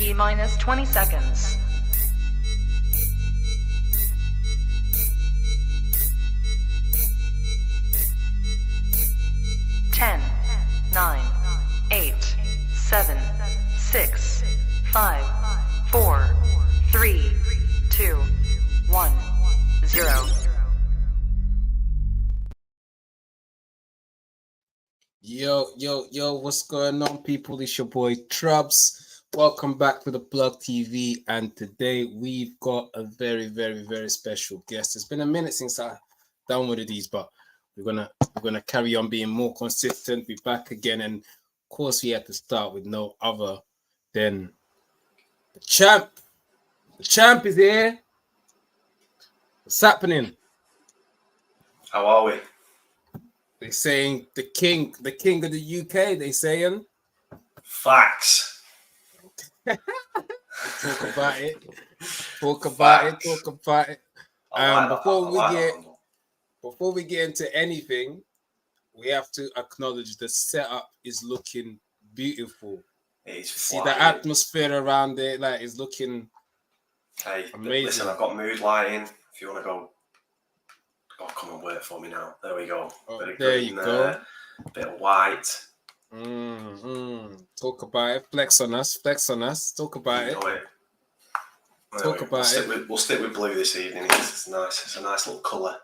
T-minus 20 seconds. 10, 9, 8, 7, 6, 5, 4, 3, 2, 1, 0. Yo, what's going on, people? It's your boy Trubs. Welcome back to the Plug TV, and today we've got a very, very, very special guest. It's been a minute since I done one of these, but we're gonna carry on being more consistent. Be back again, and of course, we had to start with no other than the champ. The champ is here. What's happening? How are we? They saying the king of the UK. They saying facts. Talk about it. Talk about it. Before we get into anything, we have to acknowledge the setup is looking beautiful. See the atmosphere around it, like it's looking amazing. Listen, I've got mood lighting. If you want to go, come and work for me now. There we go. There you go. Bit of white. Talk about it. Flex on us. Talk about it. We'll stick with blue this evening. It's nice. It's a nice little colour.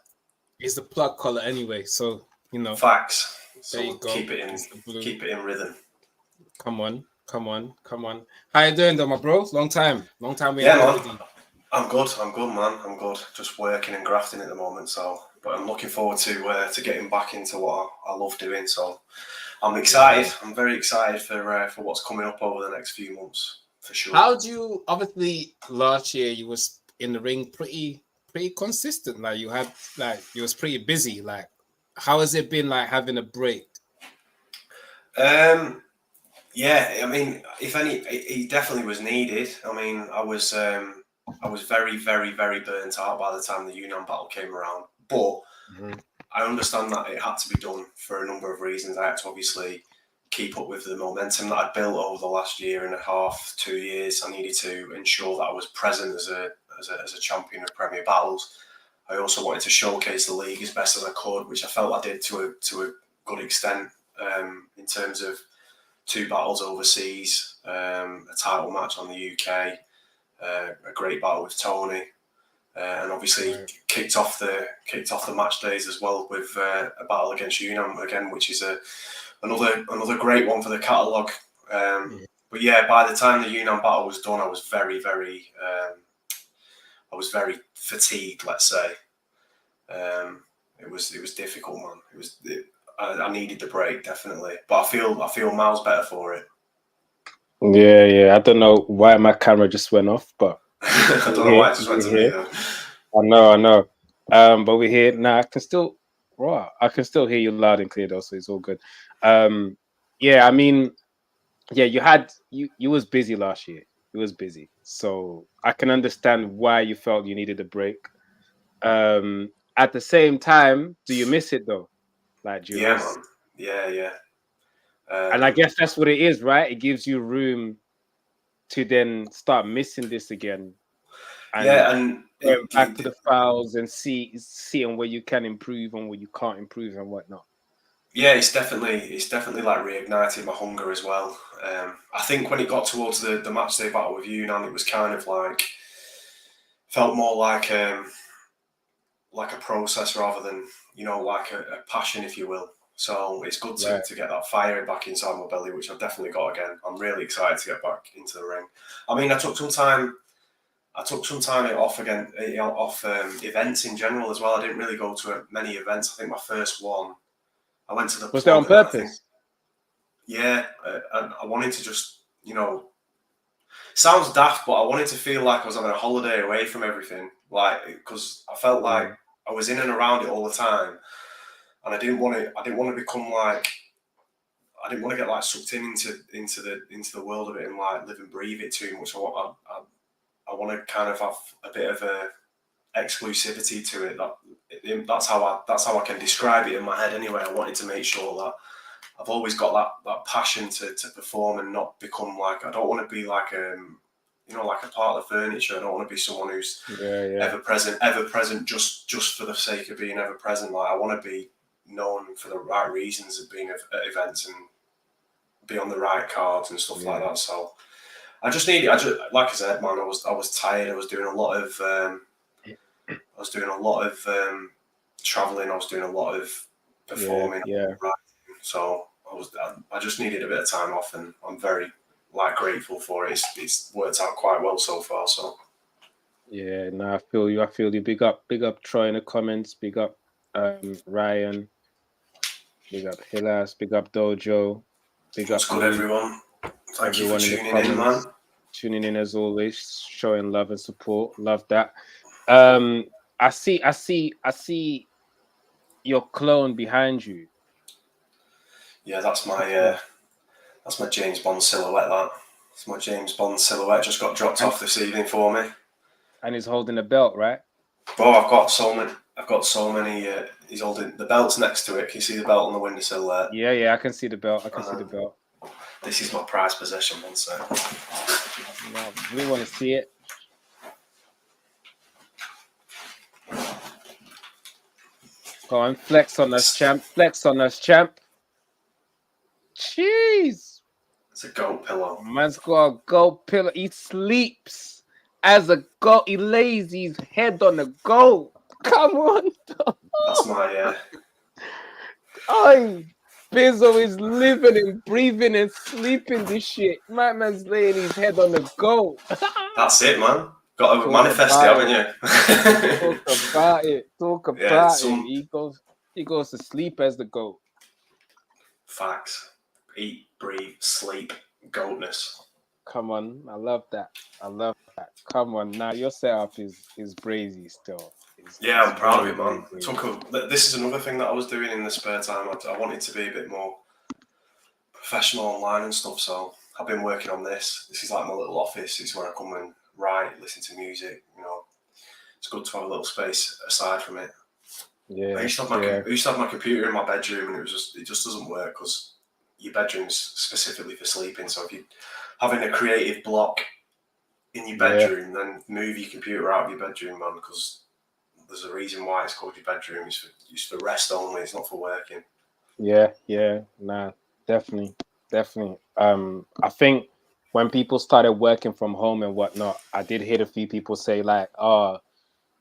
It's the plug colour anyway, so you know. Facts. So there you go. Keep it in rhythm. Come on. How you doing, though, my bro? Long time. Man. I'm good, man. I'm good. Just working and grafting at the moment. But I'm looking forward to getting back into what I love doing. So I'm excited. Yeah. I'm very excited for what's coming up over the next few months, for sure. How do you? Obviously, last year you was in the ring pretty consistent. Like you was pretty busy. Like, how has it been like having a break? Yeah, I mean, if any, it definitely was needed. I mean, I was very, very, very burnt out by the time the Yunnan battle came around. But I understand that it had to be done for a number of reasons. I had to obviously keep up with the momentum that I'd built over the last year and a half, 2 years. I needed to ensure that I was present as a champion of Premier Battles. I also wanted to showcase the league as best as I could, which I felt I did to a good extent in terms of 2 battles overseas, a title match on the UK, a great battle with Tony, and obviously kicked off the match days as well with a battle against Yunnan again, which is another great one for the catalogue. But yeah, by the time the Yunnan battle was done, I was very, very fatigued. Let's say it was difficult, man. I needed the break definitely, but I feel miles better for it. Yeah. I don't know why my camera just went off, but I don't know why it just went to me though. I know. But we're here now. I can still hear you loud and clear though, so it's all good. Yeah, I mean, yeah, you was busy last year. You was busy, so I can understand why you felt you needed a break. At the same time, do you miss it though? Like, do you miss? Man. Yeah. And I guess that's what it is, right? It gives you room to then start missing this again. And going back to the files and seeing where you can improve and where you can't improve and whatnot. Yeah, it's definitely like reignited my hunger as well. I think when it got towards the match day battle with Yunnan, it was kind of like felt more like a process rather than like a passion, if you will. So it's good to get that fire back inside my belly, which I've definitely got again. I'm really excited to get back into the ring. I mean, I took some time off again, off events in general as well. I didn't really go to many events. I think my first one, I went to the. Was that on purpose? And I wanted to just, sounds daft, but I wanted to feel like I was on a holiday away from everything, like because I felt like I was in and around it all the time. And I didn't want to become like, I didn't want to get like sucked into the world of it and like live and breathe it too much. I want to kind of have a bit of a exclusivity to it. That's how I can describe it in my head anyway. I wanted to make sure that I've always got that passion to perform and not become like, I don't want to be like like a part of the furniture. I don't want to be someone who's yeah. ever present just for the sake of being ever present. Like I want to be known for the right reasons of being at events and be on the right cards and stuff like that. So like I said, man, I was tired. I was doing a lot of traveling. I was doing a lot of performing. Yeah. So I just needed a bit of time off, and I'm very grateful for it. It's worked out quite well so far. So Yeah, no, I feel you. Big up Troy in the comments. Big up Ryan. Big up Hillas. Big up Dojo. Big what's up good, Louis. everyone. Thank you for Everyone in the tuning in, man. comments. Tuning in as always, showing love and support. Love that. I see your clone behind you. Yeah, that's my James Bond silhouette. That's my James Bond silhouette. Just got dropped off this evening for me. And he's holding a belt, right? Bro, I've got so many. He's holding the belt's next to it. Can you see the belt on the windowsill there? Yeah, I can see the belt. See the belt. This is my prized possession, one sec. No, we want to see it. Go on, flex on us, champ. Flex on us, champ. Jeez. It's a goat pillow. Man's got a goat pillow. He sleeps as a goat. He lays his head on the goat. Come on. That's my Oh, Bizzo is living and breathing and sleeping this shit. My man's laying his head on the goat. That's it, man. Got to manifest it, haven't you? Talk about it. He goes to sleep as the goat. Facts. Eat, breathe, sleep, goatness. Come on, I love that. Come on, now your setup is brazy still. I'm proud of it, man. This is another thing that I was doing in the spare time. I wanted to be a bit more professional online and stuff, so I've been working on this. This is like my little office. It's where I come and write, listen to music. It's good to have a little space aside from it. Yeah. I used to have my computer in my bedroom, and it just doesn't work because your bedroom's specifically for sleeping. So if you're having a creative block in your bedroom, then move your computer out of your bedroom, man, because there's a reason why it's called your bedroom. It's for rest only. It's not for working. Yeah. Nah, definitely. I think when people started working from home and whatnot, I did hear a few people say like, "Oh,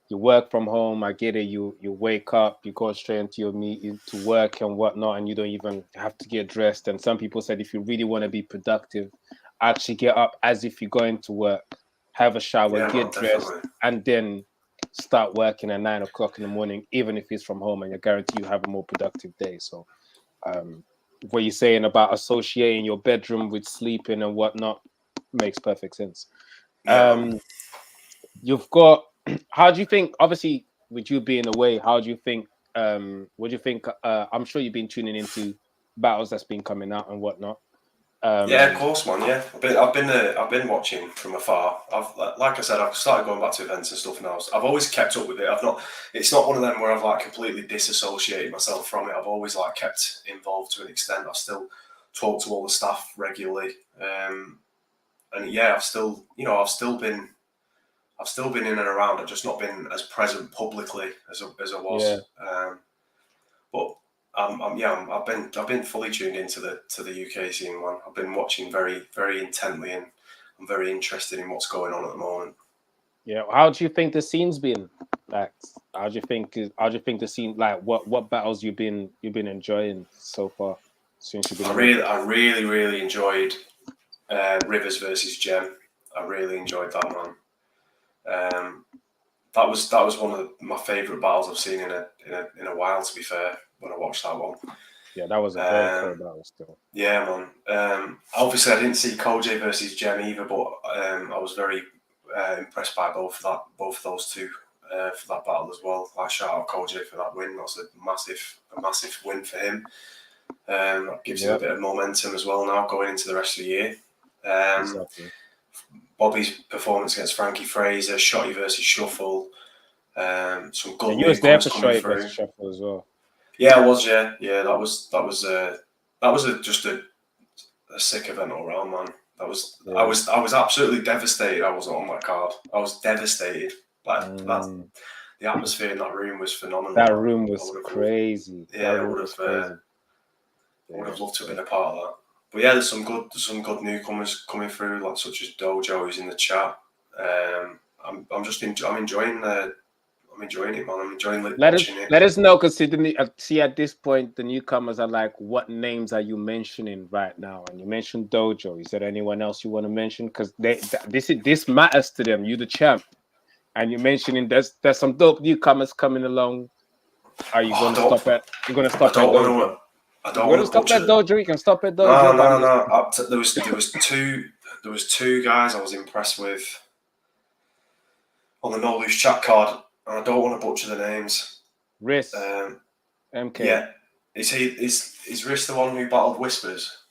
you work from home. I get it. You wake up, you go straight into your meeting to work and whatnot, and you don't even have to get dressed." And some people said, if you really want to be productive, actually get up as if you're going to work, have a shower, get dressed, and then start working at 9 o'clock in the morning, even if it's from home, and you're guaranteed you have a more productive day. So, what you're saying about associating your bedroom with sleeping and whatnot makes perfect sense. You've got. How do you think? Obviously, with you being away, how do you think? What do you think? I'm sure you've been tuning into battles that's been coming out and whatnot. Yeah, of course, man. Yeah, I've been watching from afar. Like I said, I've started going back to events and stuff now. I've always kept up with it. It's not one of them where I've like completely disassociated myself from it. I've always like kept involved to an extent. I've still talked to all the staff regularly, and yeah, I've still been in and around. I've just not been as present publicly as I was. Yeah. But I've been fully tuned into the UK scene, man. I've been watching very, very intently, and I'm very interested in what's going on at the moment. Yeah. How do you think the scene's been? Like, how do you think the scene? Like, what battles you've been enjoying so far since you've been? I really enjoyed Rivers versus Gem. I really enjoyed that, man. That was one of my favourite battles I've seen in a while. To be fair, when I watched that one. Yeah, that was a very cool battle still. Yeah, man. Obviously, I didn't see Koj versus Gem either, but I was very impressed by both of those two for that battle as well. Like, shout out Koj for that win. That's a massive win for him. That gives him a bit of momentum as well now going into the rest of the year. Exactly. Bobby's performance against Frankie Fraser, Shotty versus Shuffle, some good. You was there for Shotty versus Shuffle as well. Yeah, I was. Yeah. That was just a sick event all round, man. I was Yeah. absolutely devastated. I wasn't on that card. I was devastated. Like Mm. the atmosphere in that room was phenomenal. That man. room I was would have crazy. Yeah, That room was crazy. I would have loved to have been a part of that. But yeah, there's some good newcomers coming through, like such as Dojo, who's in the chat. I'm enjoying it, man. I'm enjoying watching it. Let us know, because see at this point the newcomers are like, what names are you mentioning right now? And you mentioned Dojo. Is there anyone else you want to mention? Because this matters to them. You the champ, and you're mentioning there's some dope newcomers coming along. Are you going to stop at? You're going to stop at Dojo. I don't want to stop at Dojo. You can stop at No, Dojo. no. There was two guys I was impressed with on the No Loose chat card, and I don't want to butcher the names. Riss, MK. Yeah, is Riss the one who battled Whispers?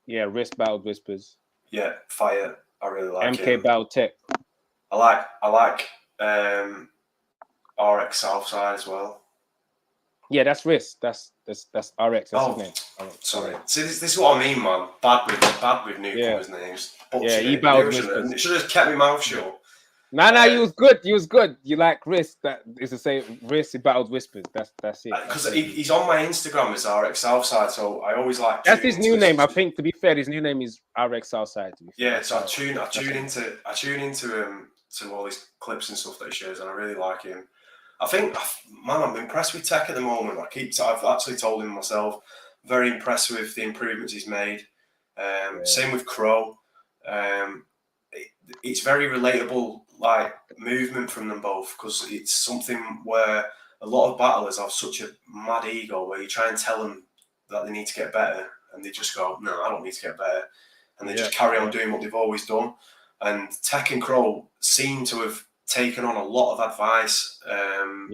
Yeah, Riss battled Whispers. Yeah, fire. I really like MK him. battled Tech. I like RX Southside as well. Yeah, that's Riss. That's RX. That's his name. Sorry. See, this is what I mean, man. Bad with newcomers' names. He battled Whispers. Should have kept my mouth shut. No, you was good. You was good. You like Riss. That is to say, Riss. He battled Whispers. That's it. Because he's on my Instagram as RX Southside, so I always like. That's his new name. I think, to be fair, his new name is RX Southside. Yeah, so I tune into to all his clips and stuff that he shares, and I really like him. I think, man, I'm impressed with Tech at the moment. I've actually told him myself, very impressed with the improvements he's made. Same with Crow. It's very relatable, like movement from them both, because it's something where a lot of battlers have such a mad ego where you try and tell them that they need to get better, and they just go, "No, I don't need to get better," and they just carry on doing what they've always done. And Tech and Crow seem to have taken on a lot of advice. And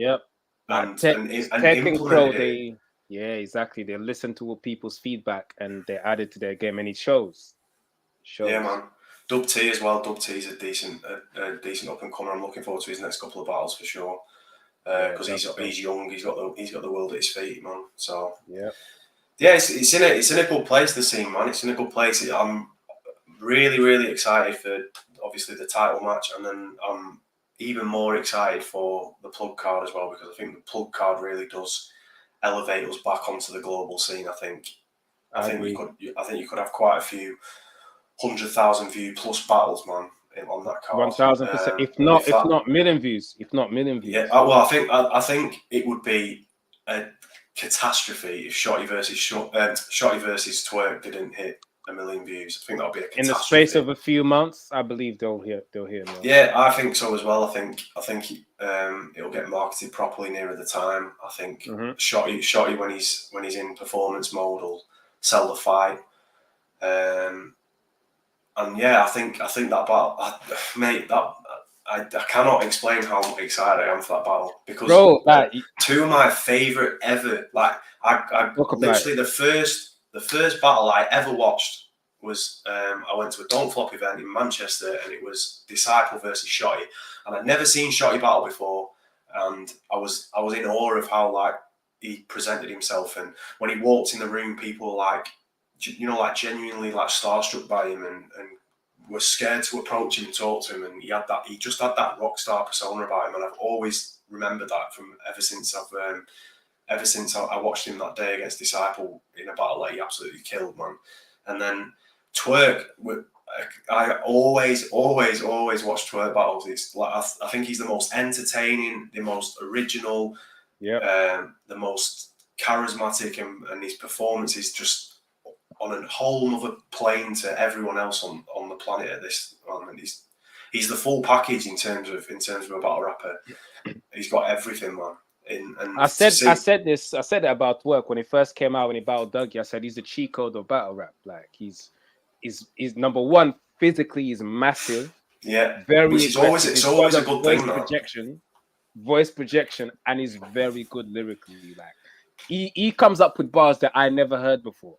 Tech and Crow, it. Exactly. They listen to people's feedback and they add it to their game, and it shows. Yeah, man. Dub T as well. Dub T's a decent up and comer. I'm looking forward to his next couple of battles for sure. Because he's young. He's got the world at his feet, man. So it's in a good place. The scene, man. It's in a good place. I'm really, really excited for obviously the title match, and then I'm even more excited for the plug card as well, because I think the plug card really does elevate us back onto the global scene. I think you could have quite a few 100,000 view plus battles, man, on that card. 1,000%. If not million views. Yeah. Well, I think it would be a catastrophe if Shotty versus Twerk didn't hit 1 million views. I think that would be a catastrophe. In the space of a few months, I believe they'll hear more. Yeah, I think so as well. I think it'll get marketed properly nearer the time. I think Shotty when he's in performance mode will sell the fight. And yeah, I think that battle, mate, I cannot explain how excited I am for that battle, because two of my favorite ever. Like I literally the first battle I ever watched was I went to a Don't Flop event in Manchester, and it was Disciple versus Shotty, and I'd never seen Shotty battle before, and I was in awe of how like he presented himself, and when he walked in the room, people were like, genuinely like starstruck by him, and were scared to approach him and talk to him, and he just had that rock star persona about him, and I've always remembered that from ever since I watched him that day against Disciple in a battle that he absolutely killed, man. And then Twerk, I always watch Twerk battles. It's like I think he's the most entertaining, the most original, the most charismatic, and his performance is just on a whole other plane to everyone else on the planet at this moment. He's the full package in terms of a battle rapper. He's got everything, man. I said that about Twerk when he first came out, when he battled Dougie. I said he's the cheat code of battle rap. Like he's number one, physically he's massive. Yeah, very. Which is always a good thing. Voice projection, and he's very good lyrically. Like he comes up with bars that I never heard before.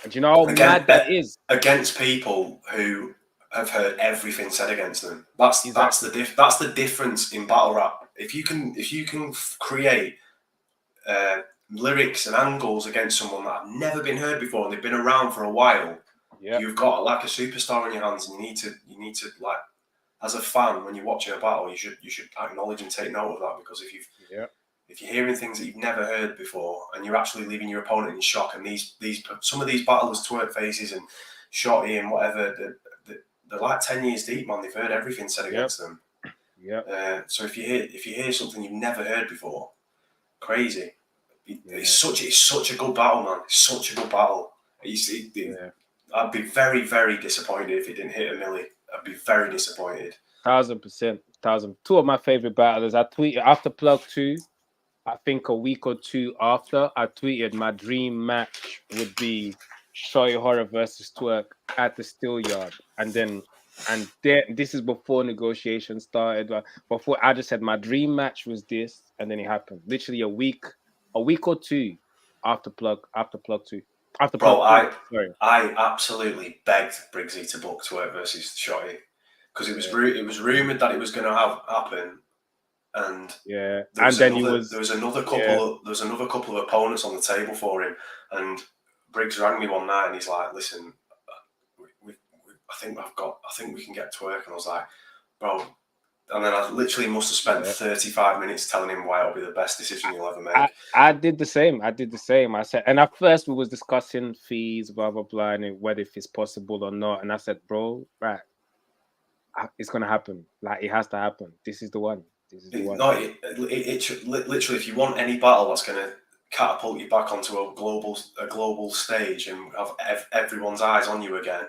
And you know how mad that is against people who have heard everything said against them. That's the difference in battle rap. If you can create lyrics and angles against someone that have never been heard before, and they've been around for a while, You've got like a superstar in your hands, and you need to like, as a fan, when you're watching a battle, you should acknowledge and take note of that, because if you're hearing things that you've never heard before, and you're actually leaving your opponent in shock, and some of these battlers, Twerk Faces and Shotty and whatever, they're like 10 years deep, man. They've heard everything said against them. So if you hear something you've never heard before, crazy. It's such a good battle, man. It's such a good battle. I'd be very, very disappointed if it didn't hit a milli. I'd be very disappointed. 1000%. Two of my favorite battlers. I tweeted after Plug 2. I think a week or two after, I tweeted my dream match would be Shotty Horror versus Twerk at the Steel Yard, and then this is before negotiations started. Before, I just said my dream match was this, and then it happened. Literally a week or two after Plug 2. Bro, I absolutely begged Briggsy to book Twerk versus Shotty, because it was rumored that it was going to happen. And there was another couple of opponents on the table for him, and Briggs rang me one night and he's like, "Listen, I think we can get Twerk," and I was like, "Bro," and then I literally must have spent 35 minutes telling him why it'll be the best decision you'll ever make. I did the same. I said, and at first we was discussing fees, blah blah blah, and whether if it's possible or not. And I said, "Bro, right, it's gonna happen. Like, it has to happen. This is the one." Literally, if you want any battle that's going to catapult you back onto a global stage and have everyone's eyes on you again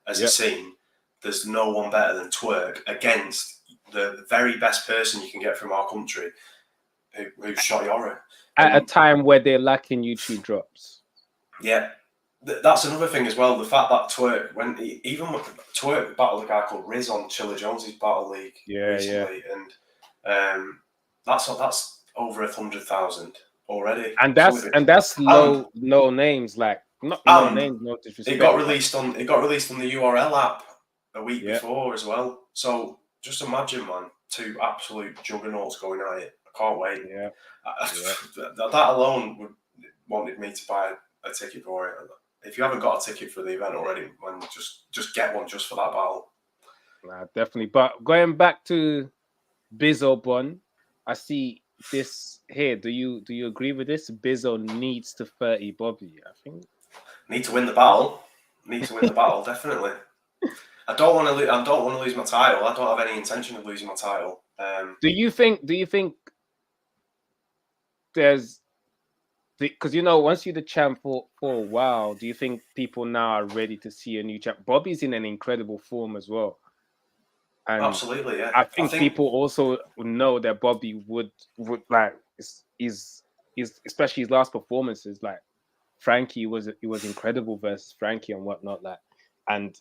as a scene, there's no one better than Twerk against the very best person you can get from our country, who's Shotty Horror. At a time where they're lacking YouTube drops. Yeah. That's another thing as well. The fact that Twerk, Twerk battled a guy called Riz on Chilla Jones's Battle League recently, and that's over 100,000 already, and that's low names, like not no names, no disrespect. It got released on the URL app a week before as well. So just imagine, man, two absolute juggernauts going at it. I can't wait. That alone wanted me to buy a ticket for it. If you haven't got a ticket for the event already, man, just get one just for that battle. Nah, definitely. But going back to Bizzo Bond, I see this here. Do you agree with this? Bizzo needs to 30 Bobby, I think. Need to win the battle. Definitely. I don't want to lose my title. I don't have any intention of losing my title. Do you think there's, because once you're the champ for a while, do you think people now are ready to see a new champ? Bobby's in an incredible form as well. And absolutely, yeah. I think people also know that Bobby would like is especially his last performances. Like Frankie was incredible versus Frankie and whatnot. Like, and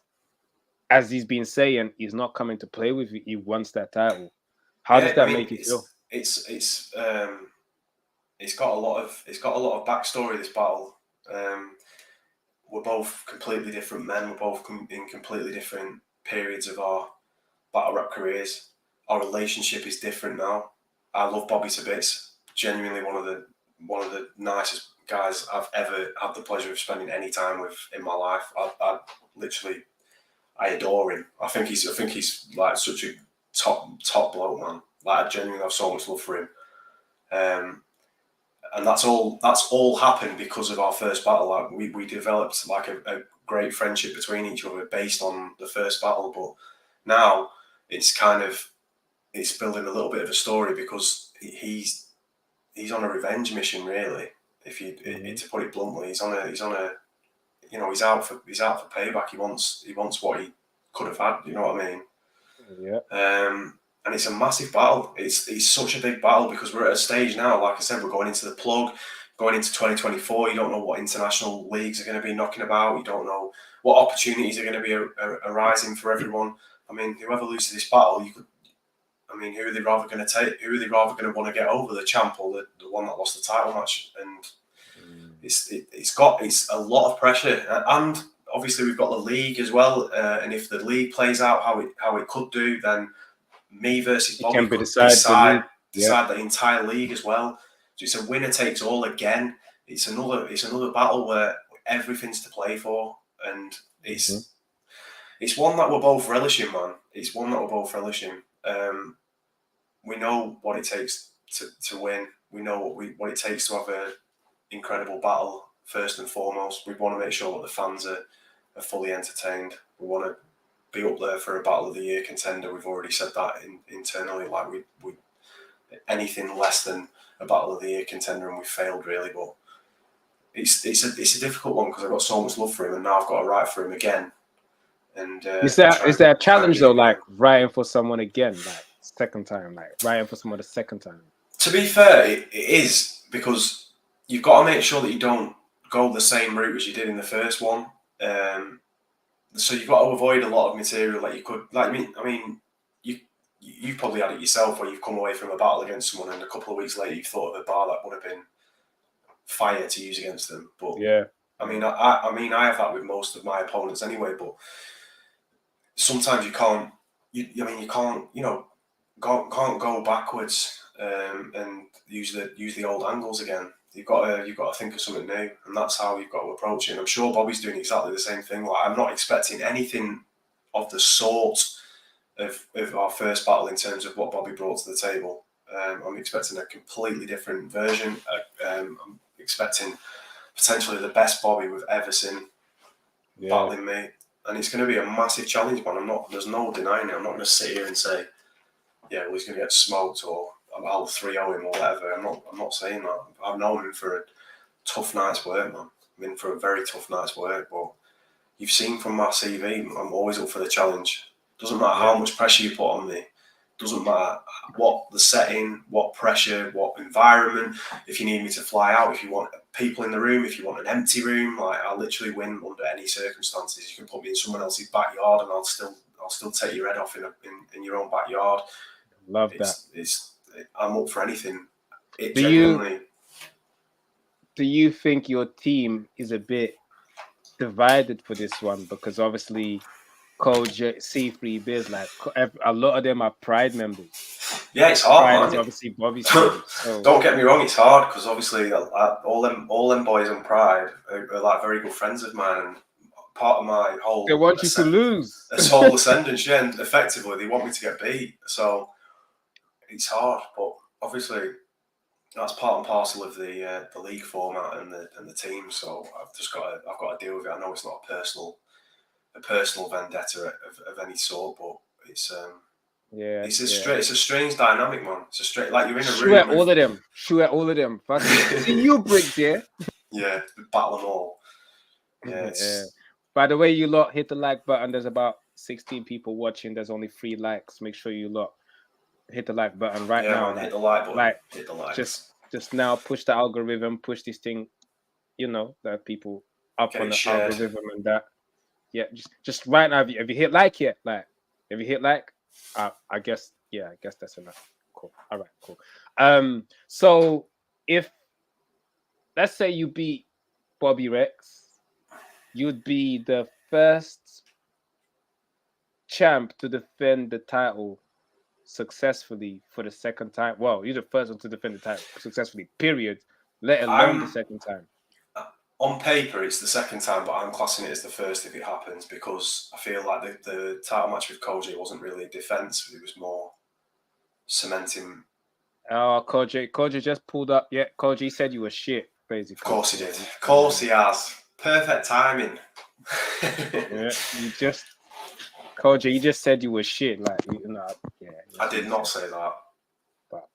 as he's been saying, he's not coming to play with you. He wants that title. How does that make you feel? It's got a lot of backstory. This battle. We're both completely different men. We're both in completely different periods of our battle rap careers. Our relationship is different now. I love Bobby to bits. Genuinely one of the nicest guys I've ever had the pleasure of spending any time with in my life. I adore him. I think he's like such a top bloke, man. Like, I genuinely have so much love for him. And that's all happened because of our first battle. Like, we developed like a great friendship between each other based on the first battle. But now it's building a little bit of a story, because he's on a revenge mission, really. To put it bluntly, he's out for payback. He wants what he could have had. You know what I mean? Yeah. And it's a massive battle. It's such a big battle, because we're at a stage now. Like I said, we're going into the plug, going into 2024. You don't know what international leagues are going to be knocking about. You don't know what opportunities are going to be arising for everyone. I mean, whoever loses this battle, who are they rather going to take? Who are they rather going to want to get over, the champ or the one that lost the title match? And it's a lot of pressure. And obviously we've got the league as well. And if the league plays out how it could do, then me versus Bobby could decide the entire league as well. So it's a winner takes all again. It's another battle where everything's to play for, and It's one that we're both relishing, man. It's one that we're both relishing. We know what it takes to win. We know what it takes to have an incredible battle. First and foremost, we want to make sure that the fans are fully entertained. We want to be up there for a Battle of the Year contender. We've already said that internally. Like we anything less than a Battle of the Year contender, and we failed really. But it's a difficult one because I've got so much love for him, and now I've got to write for him again. And is there a challenge though, like writing for someone again, like second time, like writing for someone the second time? To be fair, it is, because you've got to make sure that you don't go the same route as you did in the first one. So you've got to avoid a lot of material that you could, like me. I mean, you've probably had it yourself where you've come away from a battle against someone and a couple of weeks later you've thought of a bar that would have been fire to use against them. But yeah, I mean, I have that with most of my opponents anyway. But sometimes you can't. You can't. Can't go backwards and use the old angles again. You've got to think of something new, and that's how you've got to approach it. And I'm sure Bobby's doing exactly the same thing. Like, I'm not expecting anything of the sort of our first battle in terms of what Bobby brought to the table. I'm expecting a completely different version. I'm expecting potentially the best Bobby we've ever seen battling me, and it's going to be a massive challenge, man. There's no denying it. I'm not going to sit here and say, yeah, well, he's going to get smoked or I'll 3-0 him or whatever. I'm not saying that. I've known him for a tough night's work, man. I've been for a very tough night's work, but you've seen from my CV, I'm always up for the challenge. Doesn't matter how much pressure you put on me. Doesn't matter what the setting, what pressure, what environment. If you need me to fly out, if you want people in the room, if you want an empty room, like, I'll literally win under any circumstances. You can put me in someone else's backyard and I'll still take your head off in your own backyard. Love that. I'm up for anything. Do you think your team is a bit divided for this one? Because obviously, Coach C3 Biz, like a lot of them are Pride members. Yeah, it's hard. Pride is obviously Bobby's team. So. Don't get me wrong, it's hard because obviously all them boys on Pride are like very good friends of mine, and part of my whole they want you to lose. This whole ascendance, yeah, and effectively they want me to get beat. So it's hard, but obviously that's part and parcel of the league format and the team. So I've got to deal with it. I know it's not a personal vendetta of any sort, but it's it's a strange dynamic, man. It's a strange, like, you're in a room. Shoot at all of them. See you bricks, yeah. Yeah, battle them all. Yeah. By the way, you lot hit the like button. There's about 16 people watching. There's only 3 likes. Make sure you lot hit the like button now. Man, hit the like button. Hit the like. Just now, push the algorithm. Push this thing. That people up on the algorithm and that. Yeah, just right now. Have you hit like yet? Like, have you hit like? I guess that's enough. Cool. All right. Cool. So if let's say you beat Bobby Rex, you'd be the first champ to defend the title successfully for the second time. Well, you're the first one to defend the title successfully, period, let alone the second time. On paper, it's the second time, but I'm classing it as the first if it happens, because I feel like the title match with Koji wasn't really a defence, it was more cementing. Oh, Koji just pulled up. Yeah, Koji said you were shit, basically. Of course he did. Of course he has. Perfect timing. Yeah, Koji, you just said you were shit. Like, I did not say that. But,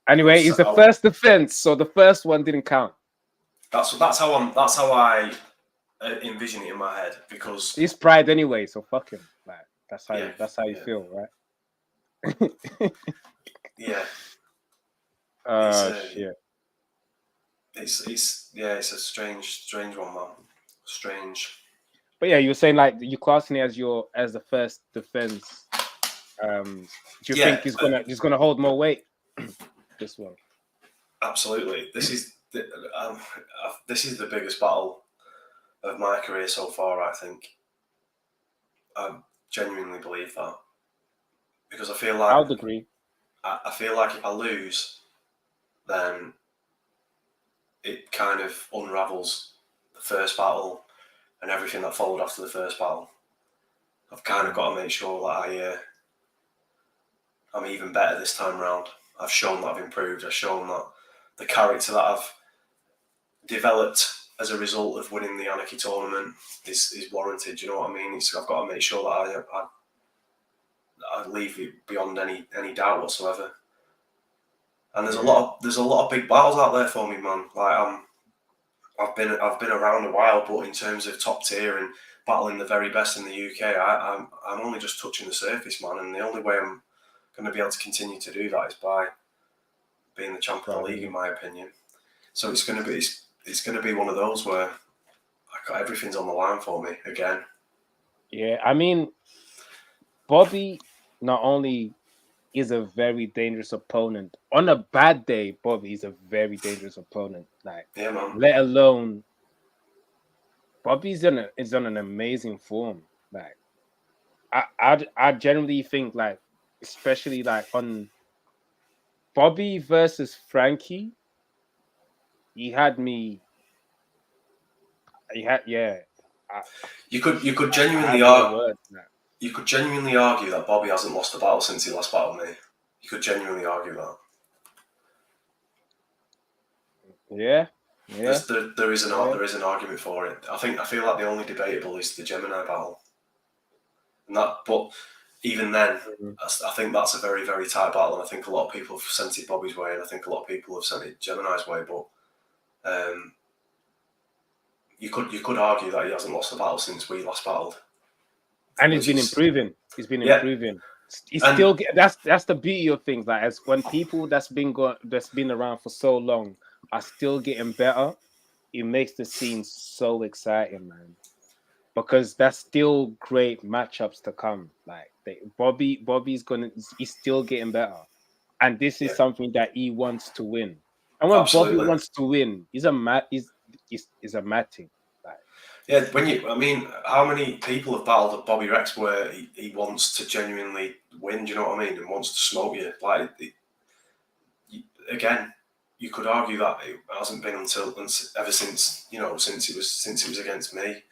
Anyway, it's the first defense, so the first one didn't count. That's how I envision it in my head, because he's Pride anyway, so fuck him. Like, that's how you feel, right? Yeah. Shit. It's a strange one, man. Strange. But yeah, you were saying like you classing it as the first defense. Do you think he's gonna hold more weight? This one. Absolutely. This is the biggest battle of my career so far, I think. I genuinely believe that, because I feel like I would agree. I feel like if I lose, then it kind of unravels the first battle, and everything that followed after the first battle, I've kind of got to make sure that I'm even better this time round. I've shown that I've improved. I've shown that the character that I've developed as a result of winning the Anarchy tournament is warranted. You know what I mean? I've got to make sure that I leave it beyond any doubt whatsoever. And there's a lot of big battles out there for me, man. Like I've been around a while, but in terms of top tier and battling the very best in the UK, I'm only just touching the surface, man. And the only way I'm going to be able to continue to do that is by being the champ of the league, in my opinion. So it's going to be one of those where everything's on the line for me again. Yeah, I mean, Bobby not only is a very dangerous opponent. On a bad day, Bobby is a very dangerous opponent. Like, yeah, man. Let alone Bobby's on an amazing form. Like, I generally think, like, especially like on Bobby versus Frankie, you could genuinely argue. You could genuinely argue that Bobby hasn't lost a battle since he last battled me. You could genuinely argue that. Yeah. There is an argument for it. I feel like the only debatable is the Gemini battle, but even then, I think that's a very, very tight battle, and I think a lot of people have sent it Bobby's way, and I think a lot of people have sent it Gemini's way. But you could argue that he hasn't lost a battle since we last battled, and he's been improving. He's been improving. He's still that's the beauty of things. Like, as when people that's been around for so long are still getting better, it makes the scene so exciting, man. Because that's still great matchups to come. Like, Bobby's still getting better, and this is something that he wants to win. And when Bobby wants to win, he's a mad thing. Like, how many people have battled at Bobby Rex where he wants to genuinely win? Do you know what I mean? And wants to smoke you. Like, again, you could argue that it hasn't been ever since it was against me.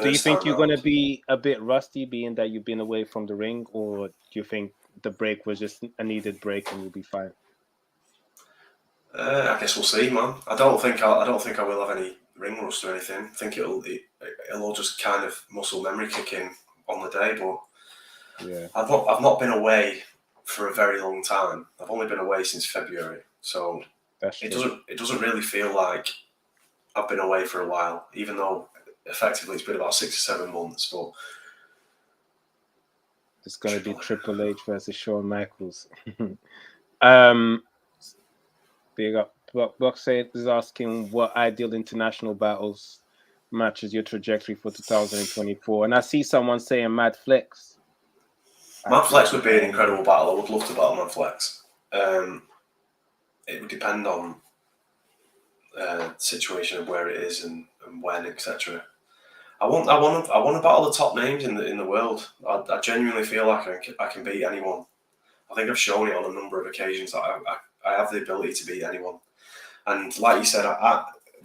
Do you think you're going to be a bit rusty, being that you've been away from the ring, or do you think the break was just a needed break and you'll be fine? I guess we'll see, man. I don't think I will have any ring rust or anything. I think it'll all just kind of muscle memory kick in on the day. But yeah, I've not been away for a very long time. I've only been away since February, so it doesn't really feel like I've been away for a while, even though effectively it's been about 6 or 7 months. But it's going to be Triple H versus Shawn Michaels. Big up. Blocksaid is asking what ideal international battles matches your trajectory for 2024, and I see someone saying Mad Flex. Mad Flex would be an incredible battle. I would love to battle Mad Flex. It would depend on the situation of where it is and when, etc. I want to battle the top names in the world. I genuinely feel like I can beat anyone. I think I've shown it on a number of occasions that I have the ability to beat anyone. And like you said,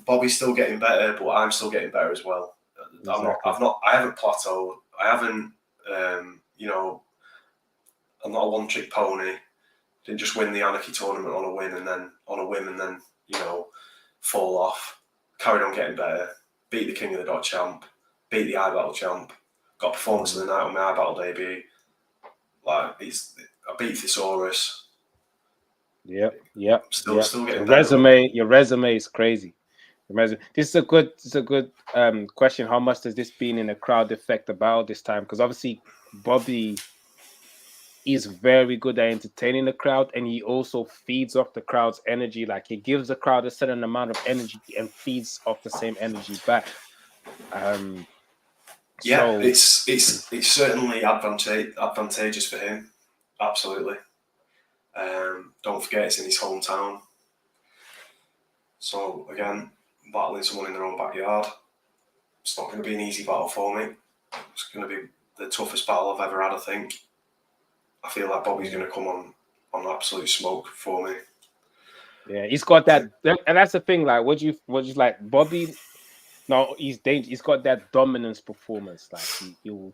Bobby's still getting better, but I'm still getting better as well. Exactly. I haven't plateaued. I haven't, I'm not a one-trick pony. Didn't just win the Anarchy tournament on a whim and then fall off. Carried on getting better. Beat the King of the Dot champ. Beat the iBattle champ. Got performance of the night on my iBattle debut. Like, I beat Thesaurus. Yep. Still getting better. Your resume is crazy. This is a good question. How much does this being in a crowd affect the battle this time? Because obviously Bobby is very good at entertaining the crowd, and he also feeds off the crowd's energy. Like, he gives the crowd a certain amount of energy and feeds off the same energy back. It's certainly advantageous for him. Absolutely. Don't forget, it's in his hometown. So again, battling someone in their own backyard, it's not going to be an easy battle for me. It's going to be the toughest battle I've ever had, I think. I feel like Bobby's going to come on absolute smoke for me. Yeah, he's got that, and that's the thing. Like, what you like, Bobby No, he's dangerous. He's got that dominance performance. Like he'll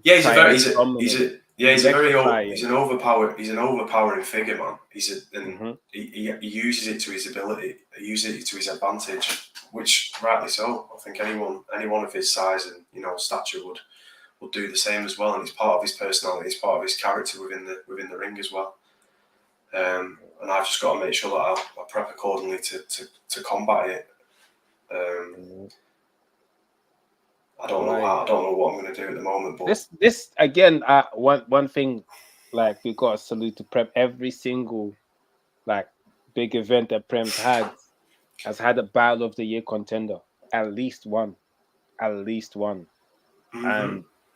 Yeah, try and dominate. He'll electrify he's you. an overpowering figure, man. He uses it to his ability. He uses it to his advantage, which rightly so. I think anyone of his size and stature would do the same as well, and it's part of his personality. It's part of his character within the ring as well. And I've just got to make sure that I prep accordingly to combat it. I don't know what I'm going to do at the moment. But this again, one thing, like we got to salute to Prem. Every single like big event that Prem's had has had a battle of the year contender, at least one, and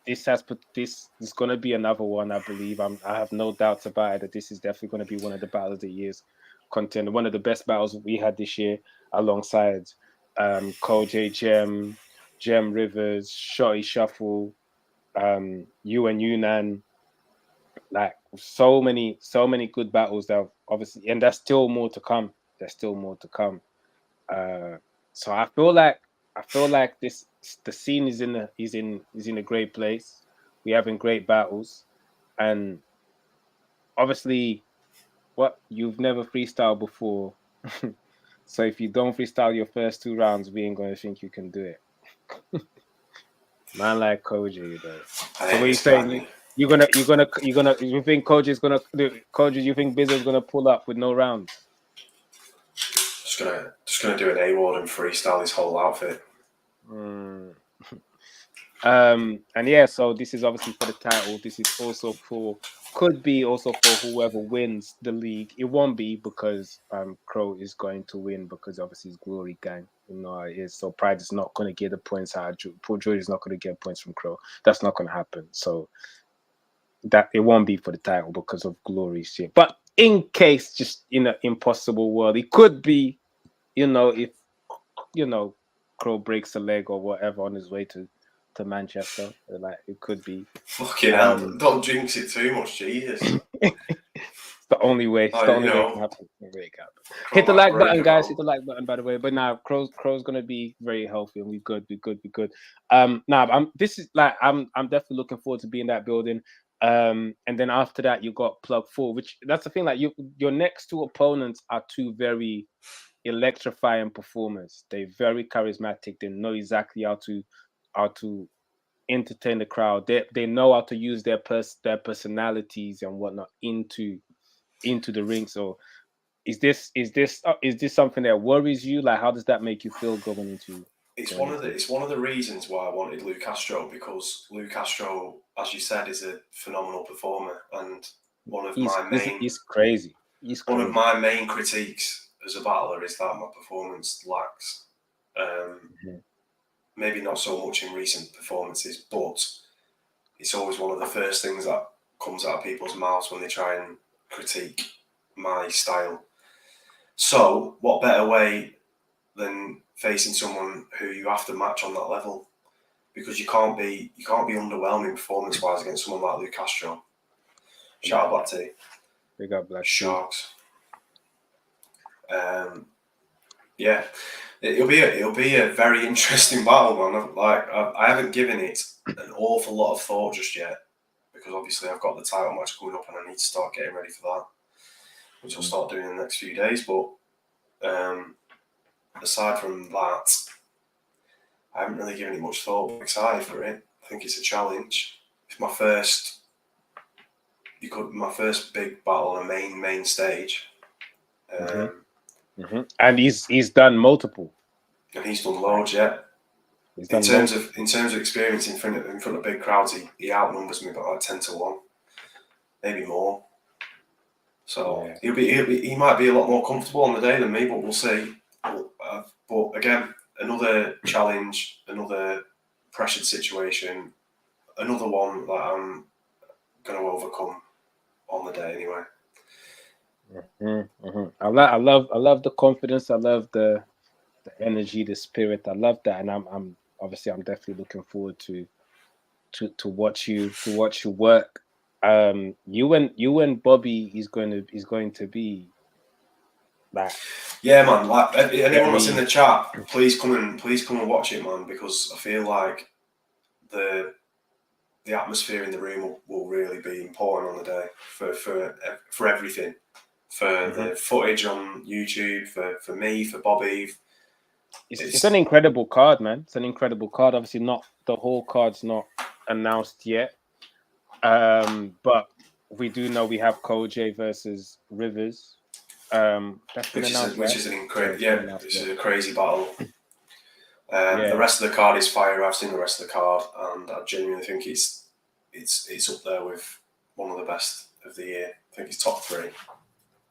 this is going to be another one. I believe I have no doubts about it that this is definitely going to be one of the battles of the year's contender, one of the best battles we had this year, alongside Koj Jem Rivers, Shotty Shuffle, you and Yunan, like so many good battles that obviously, and there's still more to come. So I feel like this the scene is in a great place. We're having great battles, and obviously, what you've never freestyled before. So if you don't freestyle your first 2 rounds, we ain't gonna think you can do it. Man, like Koji, though. So what are you saying? You think Koji's gonna do? Koji, you think Bizzo's gonna pull up with no rounds? Just gonna do an A-Ward and freestyle his whole outfit. And yeah, so this is obviously for the title. This is also could be also for whoever wins the league. It won't be because Crow is going to win because obviously it's Glory Gang. It is. So Pride is not going to get the points. Poor Jordy is not going to get points from Crow. That's not going to happen. So that it won't be for the title because of Glory shit. But in case, just in an impossible world, it could be. If Crow breaks a leg or whatever on his way to Manchester, like it could be. Fucking hell! Don't jinx it too much, Jesus. It's the only way. It's the only way it can happen. Hit the like button, guys. Hit the like button, by the way. But now, Crow's gonna be very healthy, and we good. Now, this is like I'm definitely looking forward to being in that building. And then after that, you got Plug 4, which that's the thing. Like your next 2 opponents are 2 very electrifying performers. They're very charismatic. They know exactly how to entertain the crowd. They know how to use their personalities and whatnot into the ring. So is this something that worries you? Like, how does that make you feel going into? It's one of the reasons why I wanted Lou Castro, because Lou Castro, as you said, is a phenomenal performer, and he's crazy. One of my main critiques as a battler is that my performance lacks. Maybe not so much in recent performances, but it's always one of the first things that comes out of people's mouths when they try and critique my style. So, what better way than facing someone who you have to match on that level? Because you can't be underwhelming performance-wise against someone like Lou Castro. Shout out Black T. Big up Black Sharks. Yeah, it'll be a very interesting battle, man. I haven't given it an awful lot of thought just yet, because obviously I've got the title match coming up and I need to start getting ready for that, which I'll start doing in the next few days. But aside from that, I haven't really given it much thought. I'm excited for it. I think it's a challenge. It's my first big battle on a main stage. And he's done multiple. And he's done loads, yeah. In terms of experience in front of big crowds, he outnumbers me by like 10-1, maybe more. So he might be a lot more comfortable on the day than me, but we'll see. But again, another challenge, another pressured situation, another one that I'm going to overcome on the day anyway. I love the confidence. I love the energy, the spirit. I love that, and I'm definitely looking forward to watch you work. You and Bobby is going to be Like, yeah, man. Like anyone that's in the chat, please come and watch it, man, because I feel like the atmosphere in the room will really be important on the day for everything, for the footage on YouTube, for me, for Bobby. It's an incredible card, man. It's an incredible card. Obviously, not the whole card's not announced yet, but we do know we have Koj versus Rivers. That's been announced, which is an incredible, this is a crazy battle. The rest of the card is fire. I've seen the rest of the card, and I genuinely think it's up there with one of the best of the year. I think it's top 3.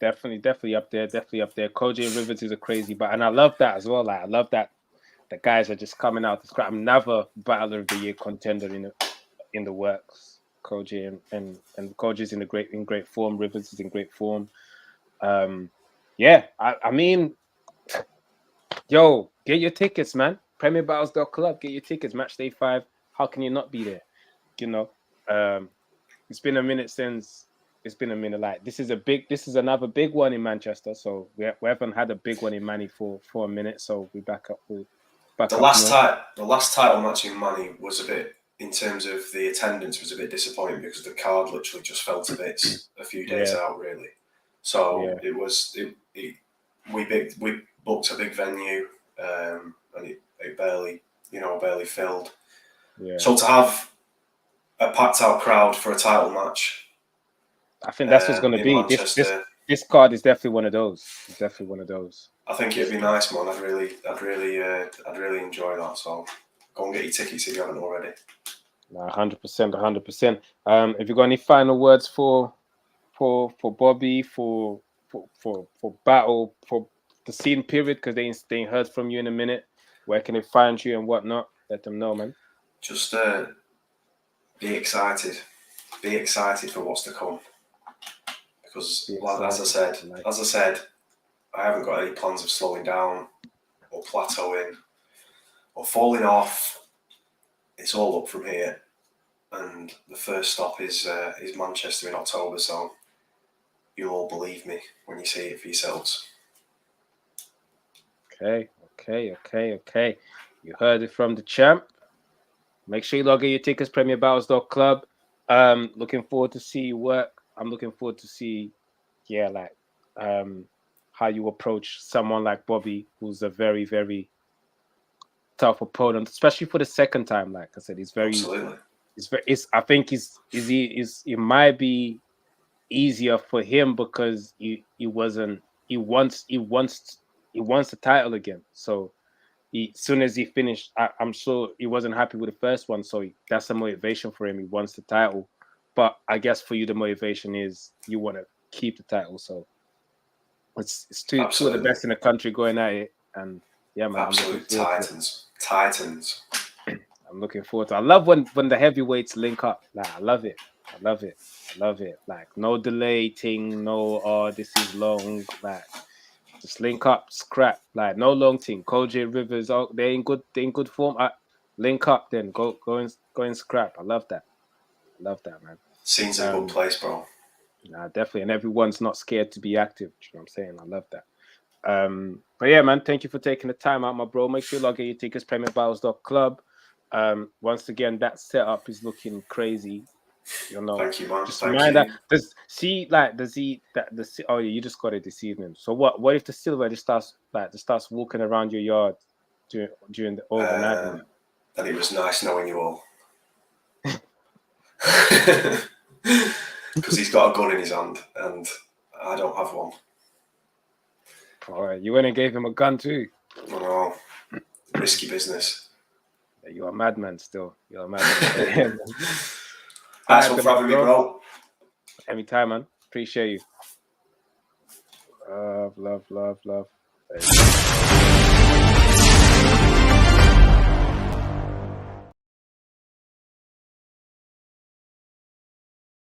Definitely up there. Koj Rivers is a crazy battle, and I love that as well. Like, I love that the guys are just coming out to scrap. Another Battler of the Year contender in the works. Koj and Koj is in great form. Rivers is in great form. I mean, yo, get your tickets, man. PremierBattles.club. Get your tickets. Match day 5. How can you not be there? You know, it's been a minute since. It's been a minute. Like, this is another big one in Manchester. So we haven't had a big one in Manny for a minute. So we're back up. The last title match in Manny was a bit, in terms of the attendance, was a bit disappointing because the card literally just fell to bits a few days out, really. So we booked a big venue, and it barely filled. Yeah. So to have a packed out crowd for a title match, I think that's what's going to be. This card is definitely one of those. I think it'd be nice, man. I'd really enjoy that. So go and get your tickets if you haven't already. 100%. Have you got any final words for Bobby, for battle, for the scene period? Because they ain't heard from you in a minute. Where can they find you and whatnot? Let them know, man. Just be excited. Be excited for what's to come. Because, as I said, I haven't got any plans of slowing down or plateauing or falling off. It's all up from here, and the first stop is Manchester in October. So you'll all believe me when you see it for yourselves. Okay. You heard it from the champ. Make sure you log in your tickets, PremierBattles.club. Looking forward to see you work. I'm looking forward to see, how you approach someone like Bobby, who's a very, very tough opponent, especially for the second time. Like I said, he's very. Absolutely. I think it might be easier for him because he wants the title again. So as soon as he finished, I'm sure he wasn't happy with the first one. So that's the motivation for him. He wants the title. But I guess for you, the motivation is you want to keep the title. So it's two of the best in the country going at it. And yeah, man. Absolute Titans. I'm looking forward to it. I love when the heavyweights link up. Like, I love it. Like, no delay thing, no, this is long. Like, just link up, scrap. Like, no long thing. Koj Rivers, they in good form. Link up then. Go and scrap. I love that, man. Scene's a good place, bro. Nah, definitely. And everyone's not scared to be active. You know what I'm saying? I love that. But yeah, man, thank you for taking the time out, my bro. Make sure you log in your tickets, PremierBattles.club. Once again, that setup is looking crazy. You know, thank you, man. Just remind that. You just got it this evening. So what if the silver just starts walking around your yard during the overnight? Then it was nice knowing you all. Because he's got a gun in his hand and I don't have one. All right, you went and gave him a gun too. I know. Risky business. You're a madman still. You're a madman. Thanks for having me, bro. Anytime, man. Appreciate you. Love.